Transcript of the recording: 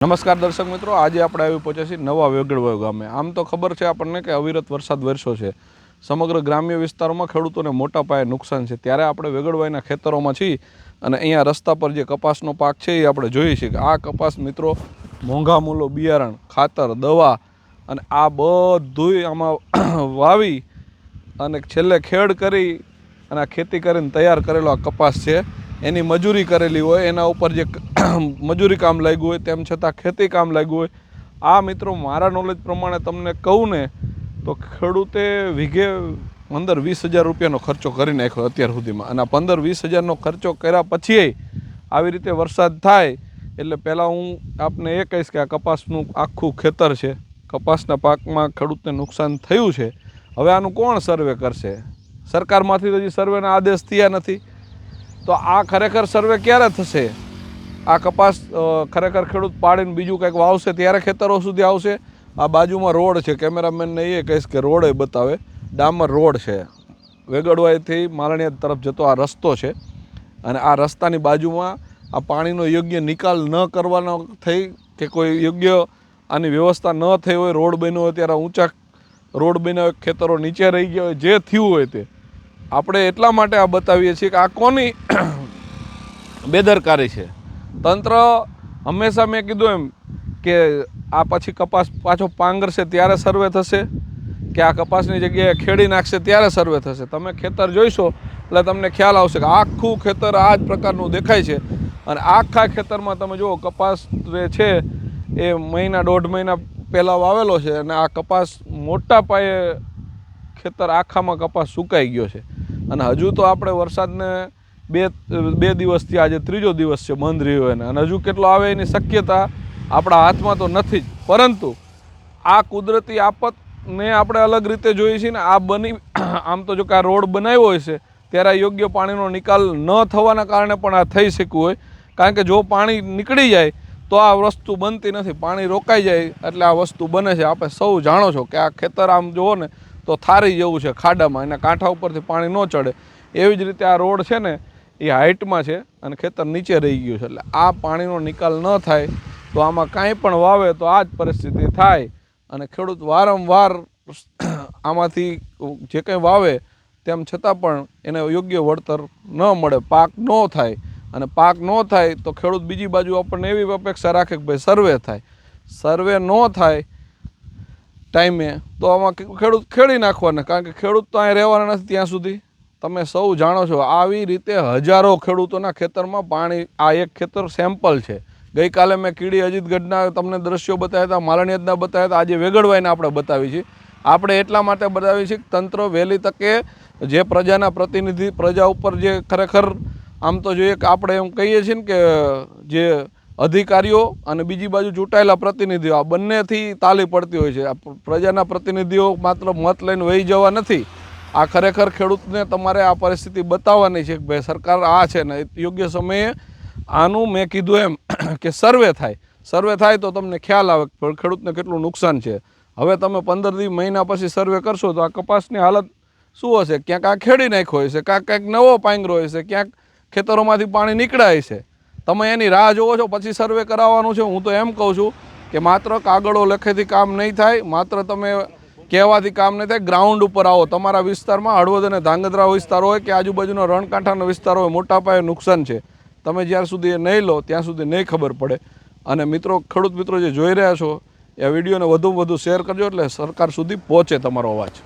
નમસ્કાર દર્શક મિત્રો, આજે આપણે આવી પહોંચ્યા છીએ નવા વેગડવાયો ગામે। આમ તો ખબર છે આપણને કે અવિરત વરસાદ વરસ્યો છે, સમગ્ર ગ્રામ્ય વિસ્તારોમાં ખેડૂતોને મોટા પાયે નુકસાન છે। ત્યારે આપણે વેગડવાઈના ખેતરોમાં છીએ અને અહીંયા રસ્તા પર જે કપાસનો પાક છે એ આપણે જોઈએ છીએ કે આ કપાસ મિત્રો મોંઘા મૂલો બિયારણ, ખાતર, દવા અને આ બધુંય આમાં વાવી અને છેલ્લે ખેડ કરી અને આ ખેતી કરીને તૈયાર કરેલો આ કપાસ છે। એની મજૂરી કરેલી હોય, એના ઉપર જે મજૂરી કામ લાગ્યું હોય, તેમ છતાં ખેતી કામ લાગ્યું હોય। આ મિત્રો મારા નોલેજ પ્રમાણે તમને કહું ને તો ખેડૂતે વીઘે 15-20 હજાર રૂપિયાનો ખર્ચો કરી નાખ્યો અત્યાર સુધીમાં। અને 15-20 હજારનો ખર્ચો કર્યા પછી આવી રીતે વરસાદ થાય એટલે પહેલાં હું આપને એ કહીશ કે આ કપાસનું આખું ખેતર છે, કપાસના પાકમાં ખેડૂતને નુકસાન થયું છે। હવે આનું કોણ સર્વે કરશે? સરકારમાંથી તો હજી સર્વેના આદેશ થયા નથી, તો આ ખરેખર સર્વે ક્યારે થશે? આ કપાસ ખરેખર ખેડૂત પાડીને બીજું કંઈક વાવશે ત્યારે ખેતરો સુધી આવશે। આ બાજુમાં રોડ છે, કેમેરામેનને એ કહીશ કે રોડ બતાવે, ડામર રોડ છે, વેગડવાઈથી માલણિયા તરફ જતો આ રસ્તો છે। અને આ રસ્તાની બાજુમાં આ પાણીનો યોગ્ય નિકાલ ન કરવાનો થઈ કે કોઈ યોગ્ય આની વ્યવસ્થા ન થઈ હોય, રોડ બન્યો હોય ત્યારે ઊંચા રોડ બન્યા હોય, ખેતરો નીચે રહી ગયા હોય, જે થયું હોય તે આપણે એટલા માટે આ બતાવીએ છીએ કે આ કોની બેદરકારી છે। તંત્ર હંમેશા મેં કીધું એમ કે આ પછી કપાસ પાછો પાંગરશે ત્યારે સર્વે થશે કે આ કપાસની જગ્યાએ ખેડી નાખશે ત્યારે સર્વે થશે? તમે ખેતર જોઈશો એટલે તમને ખ્યાલ આવશે કે આખું ખેતર આ જ પ્રકારનું દેખાય છે। અને આખા ખેતરમાં તમે જુઓ કપાસ જે છે એ મહિના 1.5 મહિના પહેલાં વાવેલો છે અને આ કપાસ મોટા પાયે ખેતર આખામાં કપાસ સુકાઈ ગયો છે। અને હજુ તો આપણે વરસાદને બે દિવસથી આજે 3જો દિવસ છે બંધ રહ્યો એને, અને હજુ કેટલો આવે એની શક્યતા આપણા હાથમાં તો નથી જ। પરંતુ આ કુદરતી આફતને આપણે અલગ રીતે જોઈએ છીએ ને આ બની આમ તો જો કે આ રોડ બનાવ્યો હોય છે ત્યારે યોગ્ય પાણીનો નિકાલ ન થવાના કારણે પણ આ થઈ શક્યું હોય, કારણ કે જો પાણી નીકળી જાય તો આ વસ્તુ બનતી નથી, પાણી રોકાઈ જાય એટલે આ વસ્તુ બને છે। આપણે સૌ જાણો છો કે આ ખેતર આમ જુઓ ને તો થારી જેવું છે, ખાડામાં એના કાંઠા ઉપરથી પાણી ન ચડે। એવી જ રીતે આ રોડ છે ને એ હાઇટમાં છે અને ખેતર નીચે રહી ગયું છે, એટલે આ પાણીનો નિકાલ ન થાય તો આમાં કાંઈ પણ વાવે તો આ જ પરિસ્થિતિ થાય અને ખેડૂત વારંવાર આમાંથી જે કંઈ વાવે તેમ છતાં પણ એને યોગ્ય વળતર ન મળે, પાક ન થાય। અને પાક ન થાય તો ખેડૂત બીજી બાજુ આપણને એવી અપેક્ષા રાખે કે ભાઈ સર્વે થાય, સર્વે ન થાય ટાઈમે તો આમાં ખેડૂત ખેડી નાખવાના, કારણ કે ખેડૂત તો અહીં રહેવાના નથી ત્યાં સુધી। તમે સૌ જાણો છો આવી રીતે હજારો ખેડૂતોના ખેતરમાં પાણી, આ એક ખેતર સેમ્પલ છે। ગઈકાલે મેં કીડી અજીતગઢના તમને દ્રશ્યો બતાવ્યા હતા, માલણિયાદના બતાવ્યા હતા, આજે વેગડવાઈને આપણે બતાવી છે। આપણે એટલા માટે બતાવી છે કે તંત્ર વહેલી તકે જે પ્રજાના પ્રતિનિધિ, પ્રજા ઉપર જે ખરેખર આમ તો જોઈએ કે આપણે એમ કહીએ છીએ ને કે જે અધિકારીઓ અને બીજી બાજુ ચૂંટાયેલા પ્રતિનિધિઓ આ બંનેથી તાલી પડતી હોય છે। આ પ્રજાના પ્રતિનિધિઓ માત્ર મત લઈને વહી જવા નથી, આ ખરેખર ખેડૂતને તમારે આ પરિસ્થિતિ બતાવવાની છે કે ભાઈ સરકાર આ છે ને યોગ્ય સમયે આનું મેં કીધું એમ કે સર્વે થાય, સર્વે થાય તો તમને ખ્યાલ આવે કે ખેડૂતને કેટલું નુકસાન છે। હવે તમે 15 મહિના પછી સર્વે કરશો તો આ કપાસની હાલત શું હશે? ક્યાંક આ ખેડી નાખ્યો હશે, ક્યાંક નવો પાંગરો હશે, ક્યાંક ખેતરોમાંથી પાણી નીકળાય છે, તમે એની રાહ જોવો છો પછી સર્વે કરાવવાનું છે? હું તો એમ કહું છું કે માત્ર કાગળો લખેથી કામ નહીં થાય, માત્ર તમે કહેવાથી કામ નહીં થાય, ગ્રાઉન્ડ ઉપર આવો। તમારા વિસ્તારમાં હળવદ અને ધાંગધ્રા વિસ્તાર હોય કે આજુબાજુનો રણકાંઠાનો વિસ્તાર હોય, મોટા પાયે નુકસાન છે, તમે જ્યાર સુધી એ નહીં લો ત્યાં સુધી નહીં ખબર પડે। અને મિત્રો, ખેડૂત મિત્રો જે જોઈ રહ્યા છો એ વિડીયોને વધુમાં વધુ શેર કરજો એટલે સરકાર સુધી પહોંચે તમારો અવાજ।